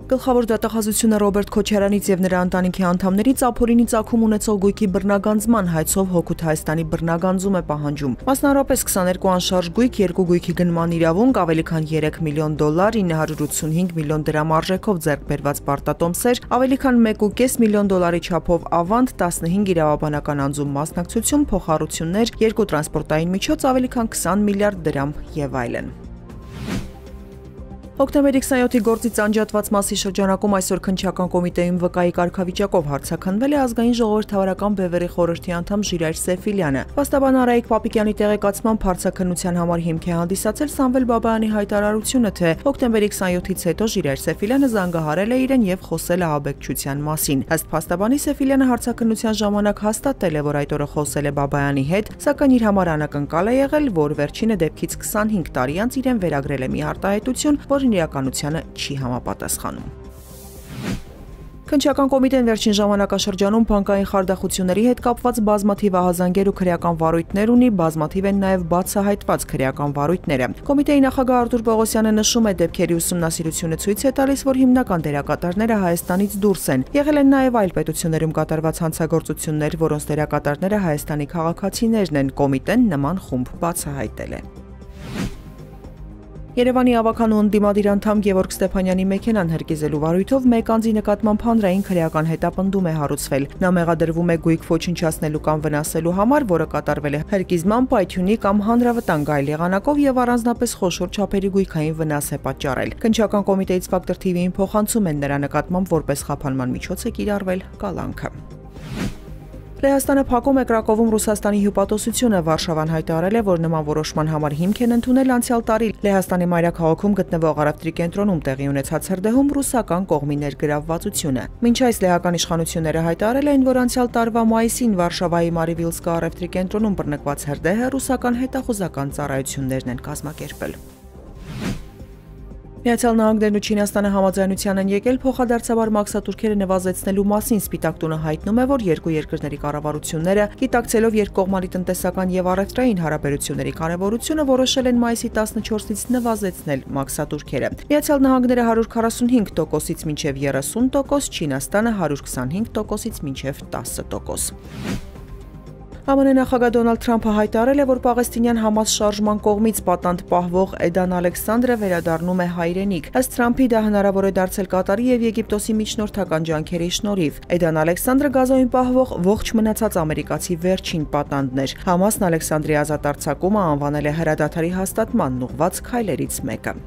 Գլխավոր դատախազությունը Ռոբերտ Քոչարյանից եւ նրա ընտանիքի անդամներից ապօրինի ծագում ունեցող գույքի բռնագանձման հայցով հօգուտ Հայաստանի բռնագանձում է պահանջում։ Մասնավորապես 22 անշարժ գույք, 2 գույքի գնման իրավունք, ավելի քան $3 միլիոն, 985 միլիոն դրամ արժեքով ձեռք բերված պարտատոմսեր, ավելի քան $1.5 միլիոն չափով ավանդ, 15 իրավաբանական անձում մասնակցություն, փոխառություններ, 2 տրանսպորտային միջոց, ավելի քան 20 միլիարդ դրամ եւ այլն։ Հոկտեմբերի 27-ի գործից անջատված մասի շրջանակում այսօր քննչական կոմիտեում վկայի կարգավիճակով հարցաքննվել է ազգային ժողովրդավարական բևեռի խորհրդի անդամ Ժիրայր Սեֆիլյանը։ Փաստաբան Արայիկ Պապիկյանի տեղեկացմամբ հարցաքննության համար հիմք է հանդիսացել Սամվել Բաբայանի հայտարարությունը, թե հոկտեմբերի 27-ից հետո Ժիրայր Սեֆիլյանը զանգահարել է իրեն եւ խոսել է աբեկչության մասին։ Ըստ փաստաբանի Սեֆիլյանը հարցաքննության ժամանակ հաստատել է, որ այդ օրը խոսել է Բաբայանի հետ, սակայն իր համար անակնկալ է եղել, որ վերջինը դեպքից 25 տարի անց իրեն վերագրել է մի արտահայտություն, որ իրականությանը չի համապատասխանում։ Քննչական կոմիտեն վերջին ժամանակաշրջանում բանկային խարդախությունների հետ կապված բազմաթիվ ահազանգեր ու քրեական վարույթներ ունի, բազմաթիվ են նաև բացահայտված քրեական վարույթները։ Կոմիտեի նախագահ Արտուր Պողոսյանը նշում է, դեպքերի ուսումնասիրությունը ցույց է տալիս, որ հիմնական դերակատարները Հայաստանից դուրս են։ Եղել են նաև այլ պետություններում կատարված հանցագործություններ, որոնց դերակատարները Հայաստանի քաղաքացիներն են։ Կոմիտեն նման խումբ բացահայտել է։ Երևանի ավականու ընդդիմադիր անդամ Գևորգ Ստեփանյանի մեքենան հրկիզելու վարույթով մեկ անձի նկատմամբ հանրային քրեական հետապնդում է հարուցվել։ Նա մեղադրվում է գույք ոչնչացնելու կամ վնասելու համար, որը կատարվել է հրկիզման, պայթյունի կամ հանրավտանգ այլ եղանակով եւ առանձնապես խոշոր չափերի գույքային վնաս է պատճառել։ Քննչական կոմիտեից Ֆակտոր TV-ին փոխանցում են նրա նկատմամբ որպես խափանման միջոց է կիրառվել կալանքը։ Լեհաստանը փակում է Կրակովում Ռուսաստանի հյուպատոսությունը։ Վարշավան հայտարարել է, որ նման որոշման համար հիմք են ընդունել անցյալ տարի Լեհաստանի մայրաքաղաքում գտնվող առևտրի կենտրոնում տեղի ունեցած հրդեհում ռուսական կողմի ներգրավվածությունը։ Մինչ այս լեհական իշխանությունները հայտարարել էին, որ անցյալ տարվա մայիսին Վարշավայի Մարիվիլսկա առևտրի կենտրոնում բռնկված հրդեհը ռուսական հետախուզական ծառայություններն են կազմակերպել։ Միացյալ Նահանգներն ու Չինաստանը համաձայնության են եկել փոխադարձաբար մաքսատուրքերը նվազեցնելու մասին։ Սպիտակ տունը հայտնում է, որ երկու երկրների կառավարությունները, գիտակցելով երկկողմանի տնտեսական եւ առևտրային հարաբերությունների կարեւորությունը, որոշել են մայիսի 14-ից նվազեցնել մաքսատուրքերը։ Միացյալ Նահանգները 145%-ից մինչև 30%, Չինաստանը 125%-ից մինչև 10%։ ԱՄՆ նախագահ Դոնալդ Թրամփը հայտարարել է, որ պաղեստինյան Համաս շարժման կողմից պատանդ պահվող Էդան Ալեքսանդրը վերադառնում է հայրենիք։ Ըստ Թրամփի դա հնարավոր է դարձել Կատարի եւ Եգիպտոսի միջնորդական ջանքերի շնորհիվ։ Էդան Ալեքսանդրը Գազայում պահվող ողջ մնացած ամերիկացի վերջին պատանդն էր։ Համասն Ալեքսանդրի ազատ արձակումը անվանել է հրադադարի հաստատմանն ուղղված քայլերից մեկը։